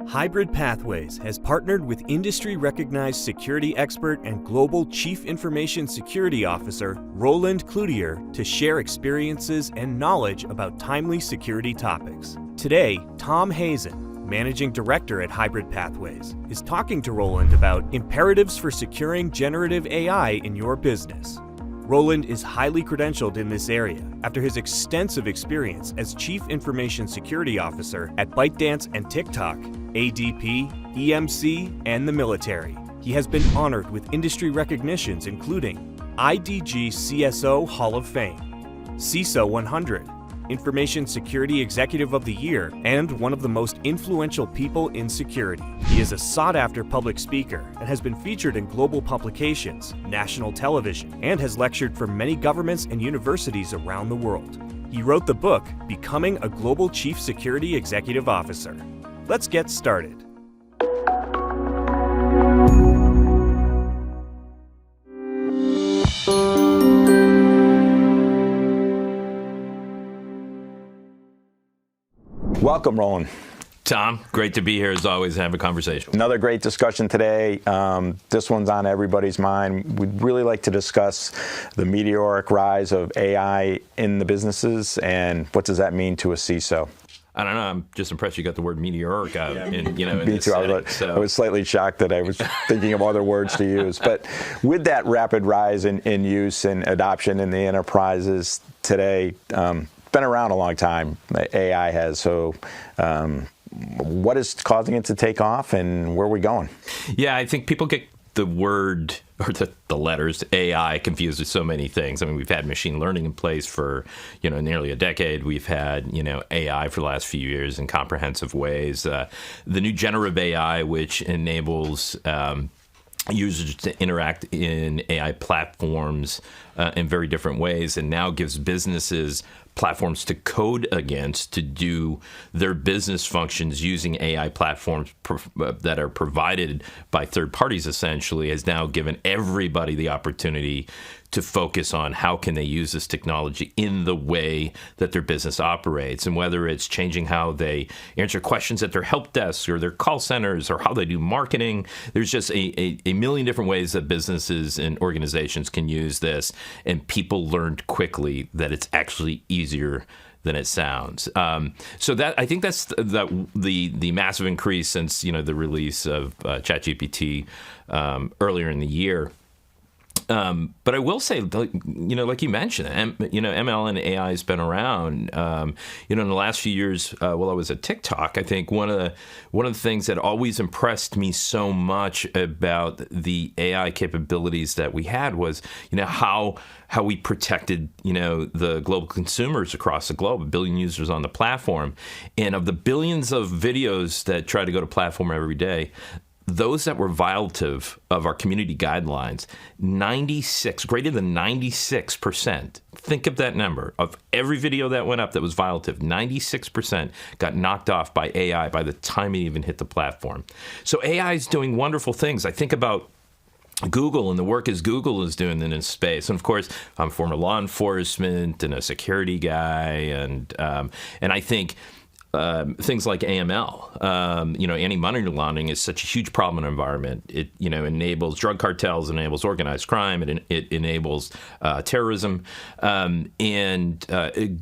Hybrid Pathways has partnered with industry-recognized security expert and global Chief Information Security Officer Roland to share experiences and knowledge about timely security topics. Today, Tom Hazen, Managing Director at Hybrid Pathways, is talking to Roland about imperatives for securing generative AI in your business. Roland is highly credentialed in this area after his extensive experience as Chief Information Security Officer at ByteDance and TikTok, ADP, EMC, and the military. He has been honored with industry recognitions including IDG CSO Hall of Fame, CISO 100, Information Security Executive of the Year, and one of the most influential people in security. He is a sought-after public speaker and has been featured in global publications, national television, and has lectured for many governments and universities around the world. He wrote the book, Becoming a Global Chief Security Executive Officer. Let's get started. Welcome, Roland. Tom, great to be here as always and have a conversation. Another great discussion today. This one's on everybody's mind. We'd really like to discuss the meteoric rise of AI in the businesses and what does that mean to a CISO? I don't know. I'm just impressed you got the word meteoric out. In Me this too. setting, I was slightly shocked that I was thinking of other words to use. But with that rapid rise in use and adoption in the enterprises today, been around a long time, AI has. So what is causing it to take off and where are we going? Yeah, I think people get the word or the letters AI confused with so many things. I mean, we've had machine learning in place for, nearly a decade. We've had, AI for the last few years in comprehensive ways. The new generative AI, which enables users to interact in AI platforms in very different ways and now gives businesses platforms to code against to do their business functions using AI platforms that are provided by third parties, essentially, has now given everybody the opportunity to focus on how can they use this technology in the way that their business operates. And whether it's changing how they answer questions at their help desks or their call centers or how they do marketing, there's just a million different ways that businesses and organizations can use this. And people learned quickly that it's actually easier than it sounds. So that I think that's the massive increase since the release of ChatGPT earlier in the year. But I will say, like you mentioned, ML and AI has been around. In the last few years, while I was at TikTok, I think one of the things that always impressed me so much about the AI capabilities that we had was, how we protected, the global consumers across the globe, 1 billion users on the platform, and of the billions of videos that try to go to platform every day. Those that were violative of our community guidelines, greater than 96%, think of that number, of every video that went up that was violative, 96% got knocked off by AI by the time it even hit the platform. So AI is doing wonderful things. I think about Google and the work as Google is doing in this space. And of course, I'm former law enforcement and a security guy. And I think things like AML, anti-money laundering is such a huge problem in our environment. It, enables drug cartels, enables organized crime, it enables terrorism. And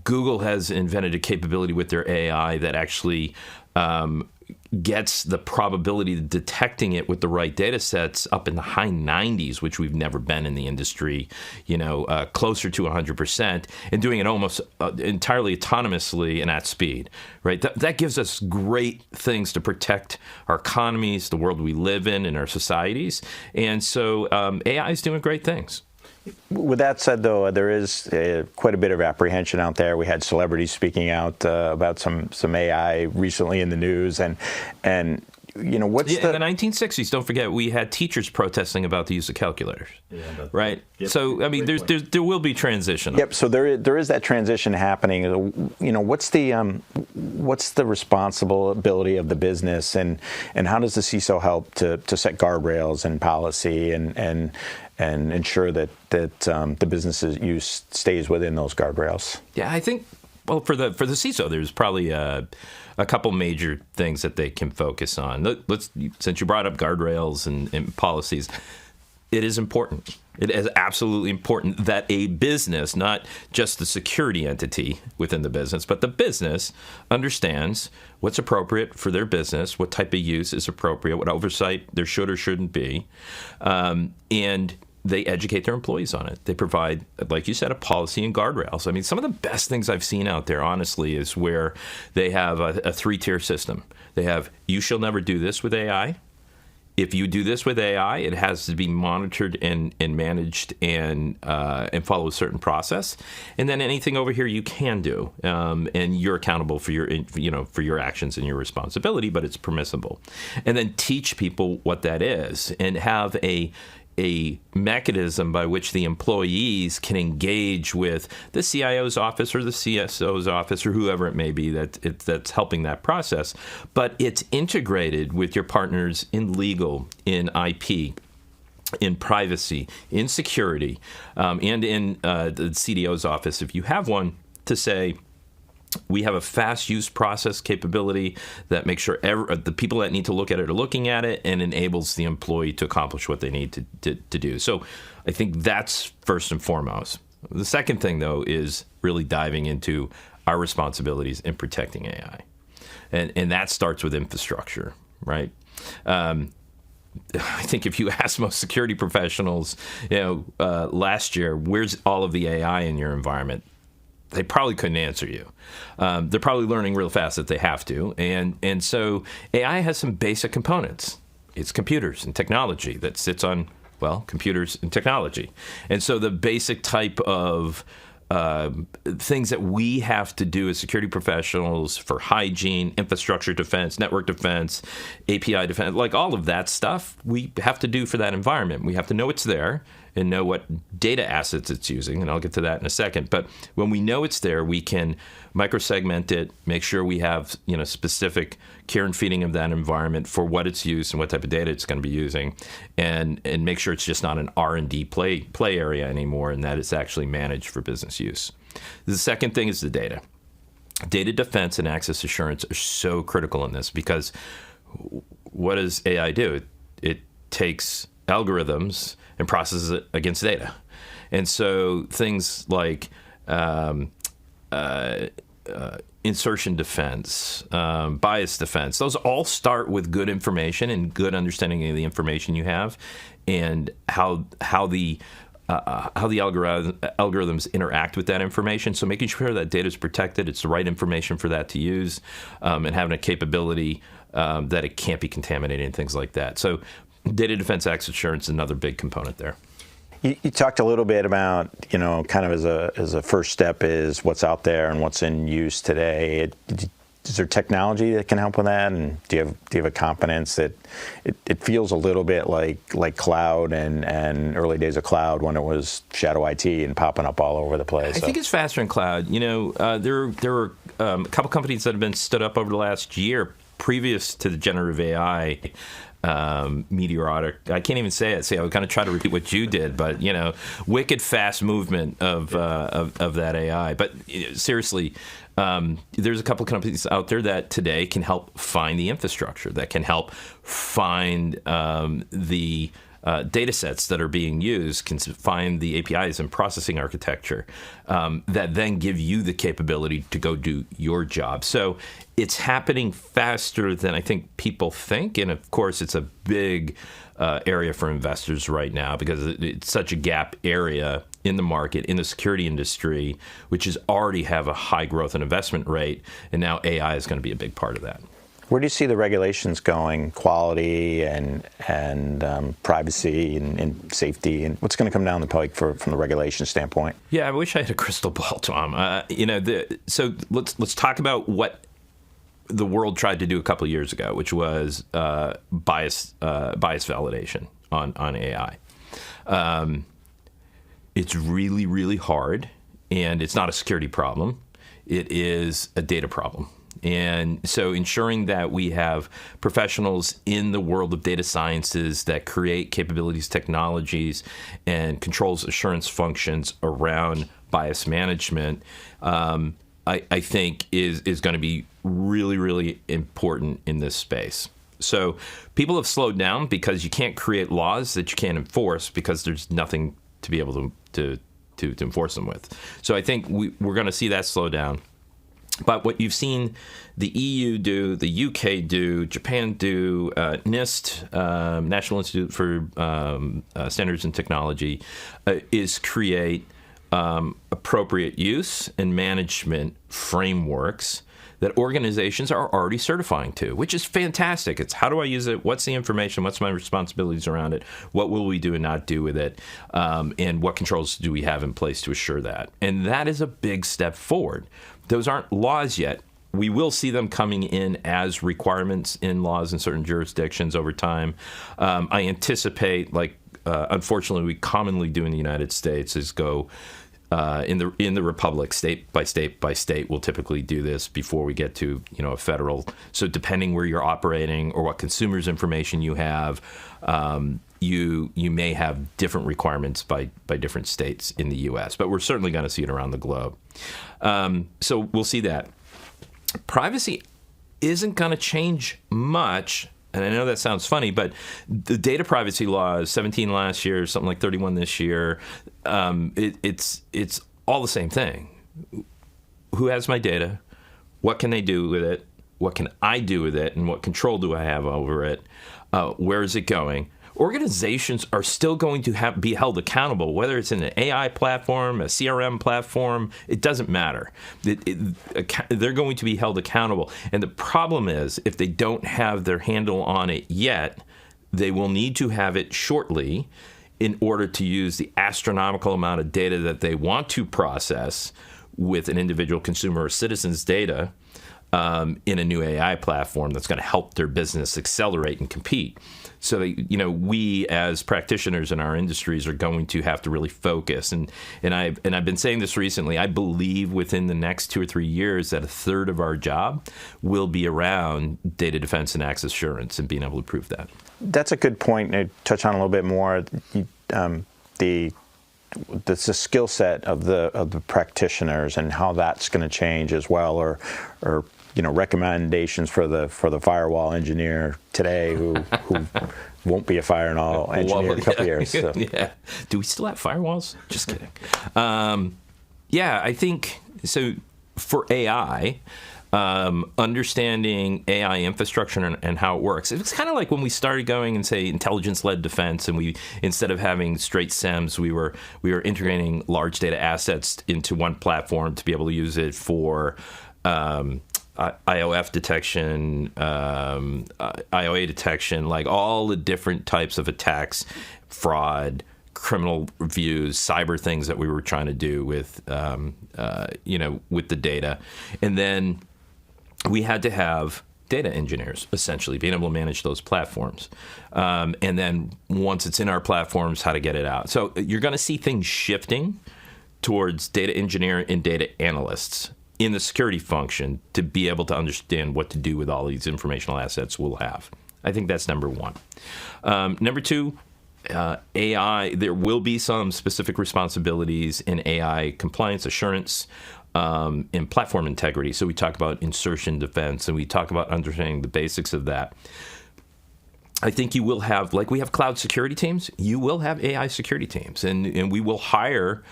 Google has invented a capability with their AI that actually gets the probability of detecting it with the right data sets up in the high 90s, which we've never been in the industry, closer to 100%, and doing it almost entirely autonomously and at speed, right? That gives us great things to protect our economies, the world we live in, and our societies. And so AI is doing great things. With that said, though, there is quite a bit of apprehension out there. We had celebrities speaking out about some AI recently in the news, and what's in the 1960s? Don't forget, we had teachers protesting about the use of calculators, right? Yep. So I mean, there will be transition. Yep. So there is that transition happening. What's the responsibility of the business, and how does the CISO help to set guardrails and policy and ensure that the business's use stays within those guardrails? Yeah, I think Well, for the CISO, there's probably a couple major things that they can focus on. Since you brought up guardrails and policies, it is important. It is absolutely important that a business, not just the security entity within the business, but the business understands what's appropriate for their business, what type of use is appropriate, what oversight there should or shouldn't be, and they educate their employees on it. They provide, like you said, a policy and guardrails. I mean, some of the best things I've seen out there, honestly, is where they have a three-tier system. They have, you shall never do this with AI. If you do this with AI, it has to be monitored and managed and follow a certain process. And then anything over here you can do, and you're accountable for your actions and your responsibility, but it's permissible. And then teach people what that is, and have a mechanism by which the employees can engage with the CIO's office or the CSO's office or whoever it may be that's helping that process. But it's integrated with your partners in legal, in IP, in privacy, in security, and in the CDO's office, if you have one, to say, we have a fast use process capability that makes sure the people that need to look at it are looking at it, and enables the employee to accomplish what they need to do. So I think that's first and foremost. The second thing, though, is really diving into our responsibilities in protecting AI. And that starts with infrastructure, right? I think if you ask most security professionals, last year, where's all of the AI in your environment? They probably couldn't answer you. They're probably learning real fast that they have to. And so AI has some basic components. It's computers and technology that sits on, computers and technology. And so the basic type of things that we have to do as security professionals for hygiene, infrastructure defense, network defense, API defense, like all of that stuff, we have to do for that environment. We have to know it's there and know what data assets it's using, and I'll get to that in a second. But when we know it's there, we can microsegment it, make sure we have specific care and feeding of that environment for what it's used and what type of data it's going to be using, and make sure it's just not an R&D play area anymore, and that it's actually managed for business use. The second thing is the data. Data defense and access assurance are so critical in this, because what does AI do? It takes algorithms and processes it against data. And so things like insertion defense, bias defense, those all start with good information and good understanding of the information you have, and how the algorithms interact with that information. So making sure that data is protected, it's the right information for that to use, and having a capability that it can't be contaminated and things like that. So data defense, access assurance is another big component there. You talked a little bit about, kind of as a first step is what's out there and what's in use today. Is there technology that can help with that? And do you have a confidence that it feels a little bit like cloud and early days of cloud when it was shadow IT and popping up all over the place? I think it's faster in cloud. There were a couple companies that have been stood up over the last year previous to the generative AI. Meteoric. I can't even say it. See, I was going to try to repeat what you did, but wicked fast movement of that AI. But seriously, there's a couple of companies out there that today can help find the infrastructure, that can help find the data sets that are being used, can find the APIs and processing architecture that then give you the capability to go do your job. So it's happening faster than I think people think. And of course, it's a big area for investors right now, because it's such a gap area in the market, in the security industry, which is already have a high growth and investment rate. And now AI is going to be a big part of that. Where do you see the regulations going, quality and privacy and safety, and what's going to come down the pike from the regulation standpoint? Yeah, I wish I had a crystal ball, Tom. So let's talk about what the world tried to do a couple of years ago, which was bias validation on AI. It's really, really hard, and it's not a security problem. It is a data problem. And so ensuring that we have professionals in the world of data sciences that create capabilities, technologies, and controls assurance functions around bias management I think is going to be really, really important in this space. So people have slowed down because you can't create laws that you can't enforce because there's nothing to be able to enforce them with. So I think we're going to see that slow down. But what you've seen the EU do, the UK do, Japan do, NIST, National Institute for Standards and Technology, is create appropriate use and management frameworks that organizations are already certifying to, which is fantastic. It's how do I use it? What's the information? What's my responsibilities around it? What will we do and not do with it? And what controls do we have in place to assure that? And that is a big step forward. Those aren't laws yet. We will see them coming in as requirements in laws in certain jurisdictions over time. I anticipate, unfortunately, we commonly do in the United States, is go in the republic, state by state by state. We'll typically do this before we get to a federal. So depending where you're operating or what consumers' information you have, you may have different requirements by different states in the U.S. But we're certainly going to see it around the globe. So we'll see that. Privacy isn't going to change much. And I know that sounds funny, but the data privacy laws, 17 last year, something like 31 this year, it's all the same thing. Who has my data? What can they do with it? What can I do with it? And what control do I have over it? Where is it going? Organizations are still going to be held accountable, whether it's in an AI platform, a CRM platform, it doesn't matter. They're going to be held accountable. And the problem is, if they don't have their handle on it yet, they will need to have it shortly in order to use the astronomical amount of data that they want to process with an individual consumer or citizen's data in a new AI platform that's going to help their business accelerate and compete. So, we as practitioners in our industries are going to have to really focus. And I've been saying this recently. I believe within the next 2 or 3 years that a third of our job will be around data defense and access assurance and being able to prove that. That's a good point. To touch on a little bit more, the skill set of the practitioners and how that's going to change as well, or recommendations for the firewall engineer today who won't be a firewall engineer in a couple of years. So. Yeah. Do we still have firewalls? Just kidding. I think so. For AI, understanding AI infrastructure and how it works. It's kind of like when we started going and say intelligence-led defense, and we, instead of having straight SIEMs, we were integrating large data assets into one platform to be able to use it for IOF detection, IOA detection, like all the different types of attacks, fraud, criminal reviews, cyber things that we were trying to do with, with the data. And then we had to have data engineers, essentially, being able to manage those platforms. And then once it's in our platforms, how to get it out. So you're going to see things shifting towards data engineer and data analysts in the security function to be able to understand what to do with all these informational assets we'll have. I think that's number one. Number two, AI, there will be some specific responsibilities in AI compliance assurance and platform integrity. So we talk about insertion defense, and we talk about understanding the basics of that. I think you will have, like we have cloud security teams, you will have AI security teams, and we will hire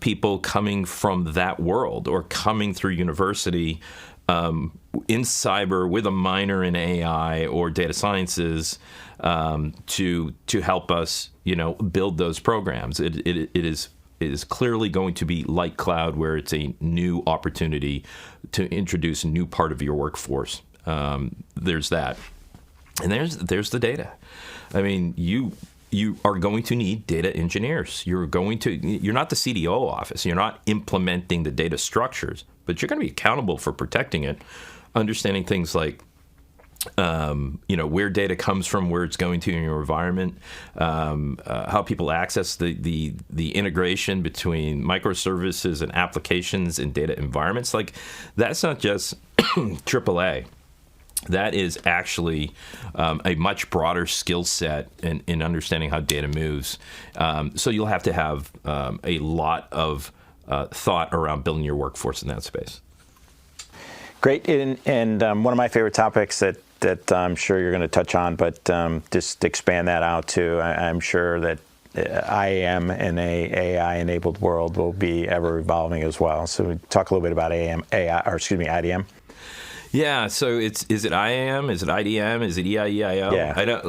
people coming from that world or coming through university in cyber with a minor in AI or data sciences to help us, build those programs. It is clearly going to be like cloud, where it's a new opportunity to introduce a new part of your workforce. There's that. And there's the data. I mean, you are going to need data engineers. You're not the CDO office. You're not implementing the data structures, but you're going to be accountable for protecting it, understanding things like, where data comes from, where it's going to in your environment, how people access the integration between microservices and applications and data environments. Like, that's not just AAA. That is actually a much broader skill set in understanding how data moves. So you'll have to have a lot of thought around building your workforce in that space. Great, and one of my favorite topics that I'm sure you're going to touch on, but just expand that out too. I'm sure that IAM in a AI-enabled world will be ever evolving as well. So we talk a little bit about IDM. Yeah, so is it IAM? Is it IDM? Is it EIEIO? Yeah. I don't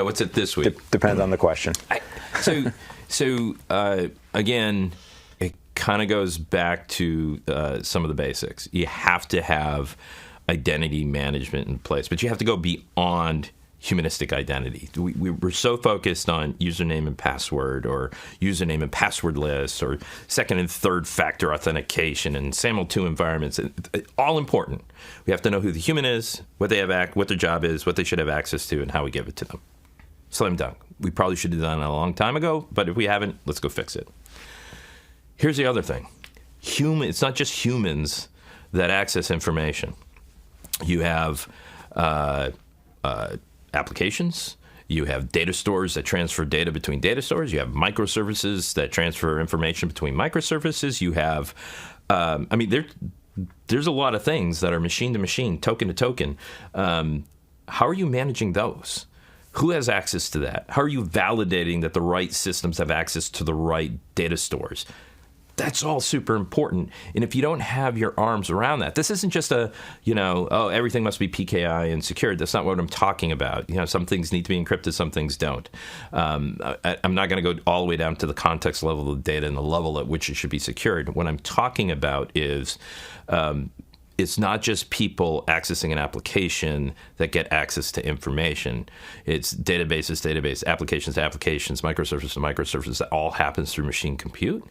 what's it this week? Depends on the question. Again, it kind of goes back to some of the basics. You have to have identity management in place, but you have to go beyond humanistic identity. We're so focused on username and password, or username and password lists, or second and third factor authentication and SAML 2 environments. All important. We have to know who the human is, what they have, what their job is, what they should have access to, and how we give it to them. Slam dunk. We probably should have done it a long time ago, but if we haven't, let's go fix it. Here's the other thing. It's not just humans that access information. You have applications. You have data stores that transfer data between data stores. You have microservices that transfer information between microservices. You have, there's a lot of things that are machine to machine, token to token. How are you managing those? Who has access to that? How are you validating that the right systems have access to the right data stores? That's all super important. And if you don't have your arms around that, this isn't just everything must be PKI and secured. That's not what I'm talking about. Some things need to be encrypted, some things don't. I'm not going to go all the way down to the context level of the data and the level at which it should be secured. What I'm talking about is it's not just people accessing an application that get access to information. It's databases, applications to applications, microservices to microservices. That all happens through machine compute.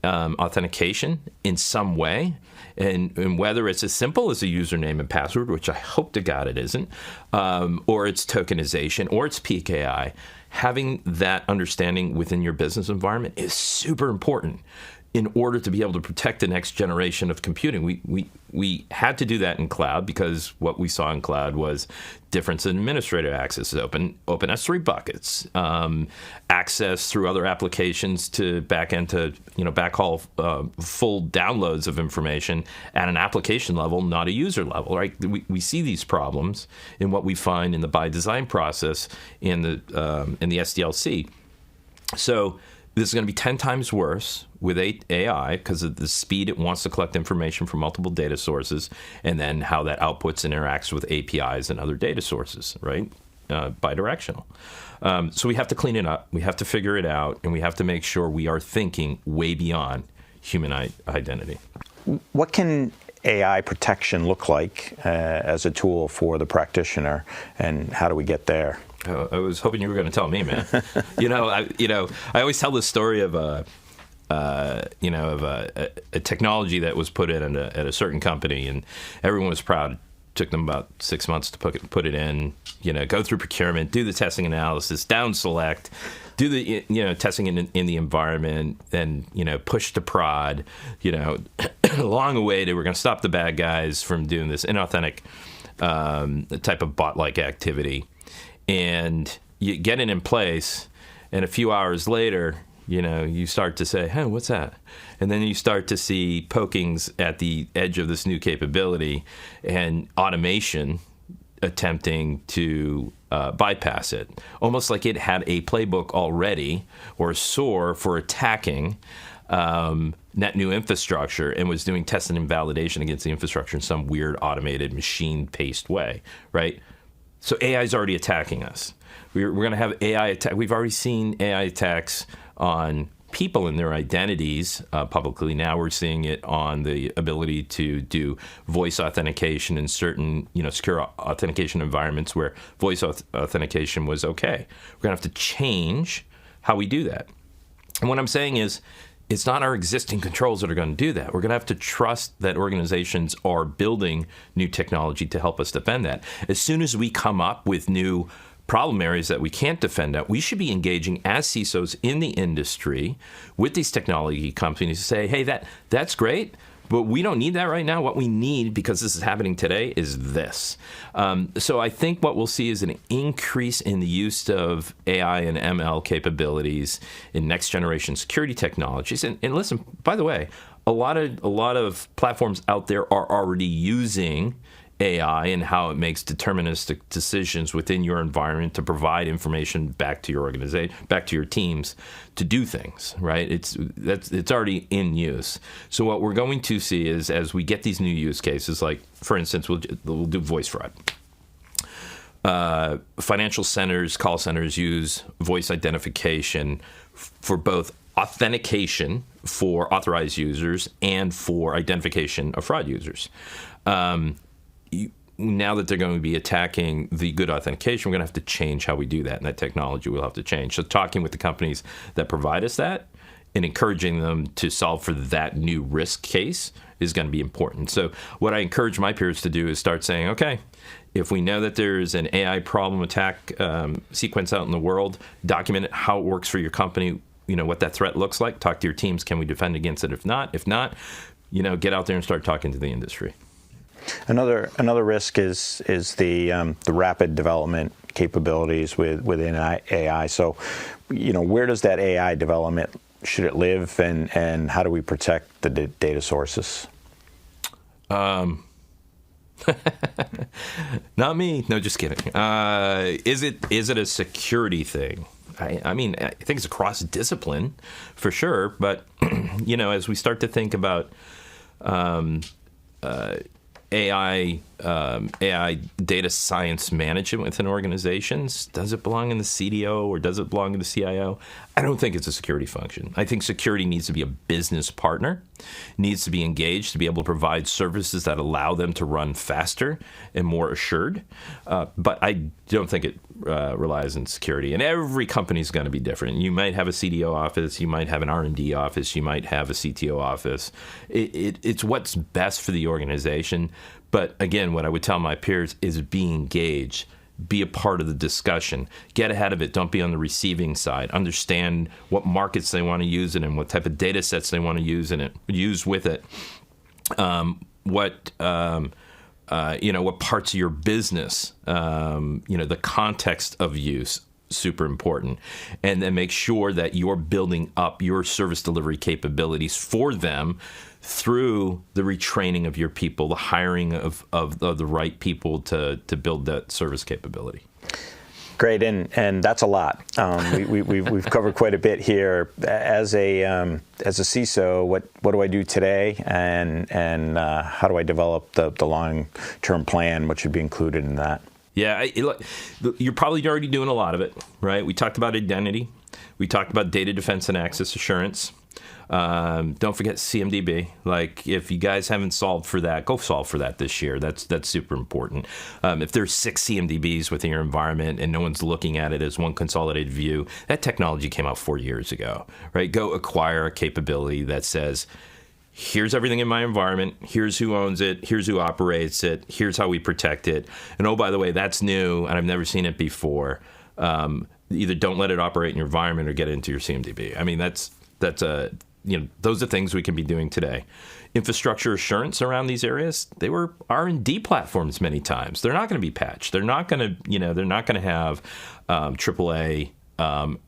Authentication in some way, and whether it's as simple as a username and password, which I hope to God it isn't, or it's tokenization, or it's PKI. Having that understanding within your business environment is super important in order to be able to protect the next generation of computing. We had to do that in cloud because what we saw in cloud was difference in administrative access, open S3 buckets, access through other applications to backhaul full downloads of information at an application level, not a user level. Right? We see these problems in what we find in the by design process in the SDLC. So this is going to be 10 times worse with AI because of the speed it wants to collect information from multiple data sources, and then how that outputs and interacts with APIs and other data sources, right? Bidirectional. So we have to clean it up. We have to figure it out, and we have to make sure we are thinking way beyond human identity. What can AI protection look like as a tool for the practitioner, and how do we get there? I was hoping you were going to tell me, man. I always tell this story of a technology that was put in at a certain company, and everyone was proud. It took them about 6 months to put it in. Go through procurement, do the testing analysis, down select, do the testing in the environment, then push to prod. Along the way, they were going to stop the bad guys from doing this inauthentic type of bot-like activity. And you get it in place, and a few hours later, you start to say, hey, what's that? And then you start to see pokings at the edge of this new capability and automation attempting to bypass it. Almost like it had a playbook already or a SOAR for attacking net new infrastructure and was doing testing and validation against the infrastructure in some weird automated machine-paced way, right? So AI is already attacking us. We're going to have AI attack. We've already seen AI attacks on people and their identities publicly. Now we're seeing it on the ability to do voice authentication in certain, secure authentication environments where voice authentication was okay. We're going to have to change how we do that. And what I'm saying is, it's not our existing controls that are going to do that. We're going to have to trust that organizations are building new technology to help us defend that. As soon as we come up with new problem areas that we can't defend at, we should be engaging as CISOs in the industry with these technology companies to say, hey, that's great, But we don't need that right now. What we need, because this is happening today, is this. So I think what we'll see is an increase in the use of AI and ML capabilities in next generation security technologies. And listen, by the way, a lot of platforms out there are already using AI and how it makes deterministic decisions within your environment to provide information back to your organization, back to your teams to do things, right? It's already in use. So what we're going to see is, as we get these new use cases, like, for instance, we'll do voice fraud. Financial centers, call centers use voice identification for both authentication for authorized users and for identification of fraud users. Now that they're going to be attacking the good authentication, we're going to have to change how we do that, and that technology will have to change. So talking with the companies that provide us that and encouraging them to solve for that new risk case is going to be important. So what I encourage my peers to do is start saying, okay, if we know that there's an AI problem attack sequence out in the world, document it, how it works for your company, what that threat looks like, talk to your teams, can we defend against it? If not, get out there and start talking to the industry. Another risk is the rapid development capabilities within AI. So, where does that AI development, should it live, and how do we protect the data sources? Not me. No, just kidding. Is it a security thing? I mean, I think it's across discipline for sure. But as we start to think about AI data science management within organizations, does it belong in the CDO or does it belong in the CIO? I don't think it's a security function. I think security needs to be a business partner, needs to be engaged to be able to provide services that allow them to run faster and more assured. But I don't think it relies on security. And every company is going to be different. You might have a CDO office, you might have an R&D office, you might have a CTO office. It's what's best for the organization. But again, what I would tell my peers is be engaged. Be a part of the discussion. Get ahead of it. Don't be on the receiving side. Understand what markets they want to use it in, what type of data sets they want to use with it. What parts of your business, the context of use, super important. And then make sure that you're building up your service delivery capabilities for them through the retraining of your people, the hiring of the right people to build that service capability. Great, and that's a lot. We've covered quite a bit here. As a CISO, what do I do today, and how do I develop the long-term plan? What should be included in that? Yeah, you're probably already doing a lot of it, right? We talked about identity. We talked about data defense and access assurance. Don't forget CMDB. Like, if you guys haven't solved for that, go solve for that this year. That's super important. If there's 6 CMDBs within your environment and no one's looking at it as one consolidated view, that technology came out 4 years ago, right? Go acquire a capability that says, here's everything in my environment, here's who owns it, here's who operates it, here's how we protect it. And oh, by the way, that's new and I've never seen it before. Either don't let it operate in your environment or get it into your CMDB. I mean, those are things we can be doing today. Infrastructure assurance around these areas, they were R&D platforms many times. They're not going to be patched. They're not going to have AAA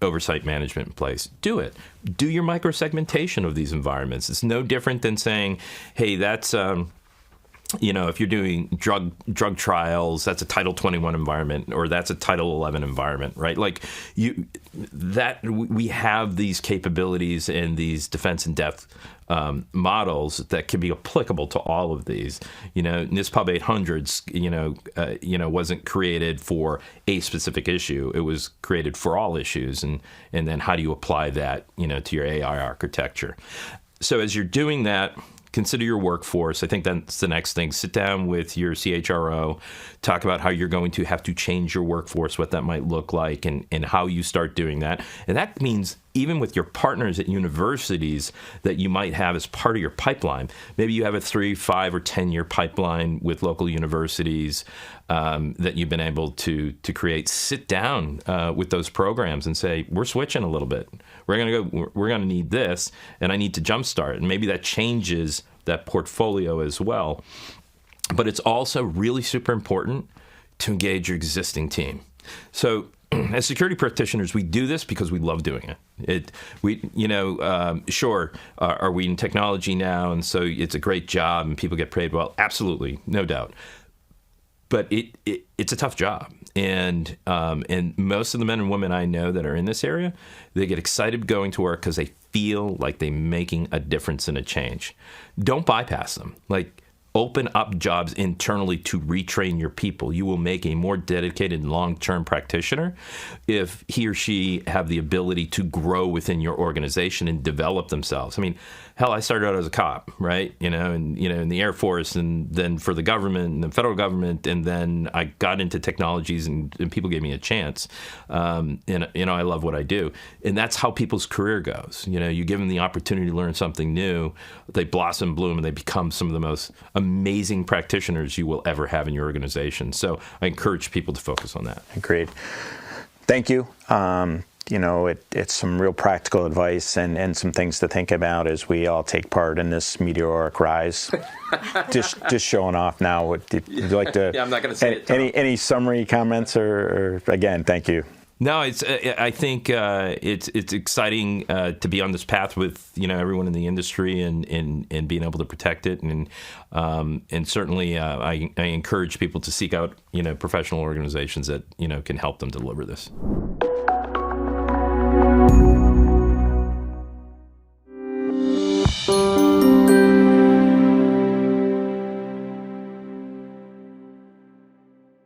oversight management in place. Do it. Do your microsegmentation of these environments. It's no different than saying, hey, that's if you're doing drug trials, that's a Title 21 environment, or that's a Title 11 environment, right? Like we have these capabilities and these defense in depth models that can be applicable to all of these. NISPOB 800s, wasn't created for a specific issue. It was created for all issues, and then how do you apply that, to your AI architecture? So as you're doing that, consider your workforce. I think that's the next thing. Sit down with your CHRO, talk about how you're going to have to change your workforce, what that might look like, and how you start doing that. And that means even with your partners at universities that you might have as part of your pipeline. Maybe you have a 3, 5, or 10-year pipeline with local universities that you've been able to create. Sit down with those programs and say, we're switching a little bit. We're going to need this, and I need to jumpstart. And maybe that changes that portfolio as well. But it's also really super important to engage your existing team. So as security practitioners, we do this because we love doing it. Sure, are we in technology now, and so it's a great job and people get paid well? Absolutely, no doubt. But it's a tough job, and most of the men and women I know that are in this area, they get excited going to work because they feel like they're making a difference and a change. Don't bypass them. Like, open up jobs internally to retrain your people. You will make a more dedicated long-term practitioner if he or she have the ability to grow within your organization and develop themselves. I mean, hell, I started out as a cop, right? In the Air Force, and then for the government and the federal government, and then I got into technologies, and people gave me a chance. I love what I do, and that's how people's career goes. You give them the opportunity to learn something new, they blossom, bloom, and they become some of the most amazing practitioners you will ever have in your organization. So I encourage people to focus on that. Agreed. Thank you. It's some real practical advice and some things to think about as we all take part in this meteoric rise. just showing off now. Would you like to? Yeah, I'm not going to say it. Any summary comments or again, thank you. No, I think it's exciting to be on this path with everyone in the industry and being able to protect it, and certainly I encourage people to seek out professional organizations that can help them deliver this.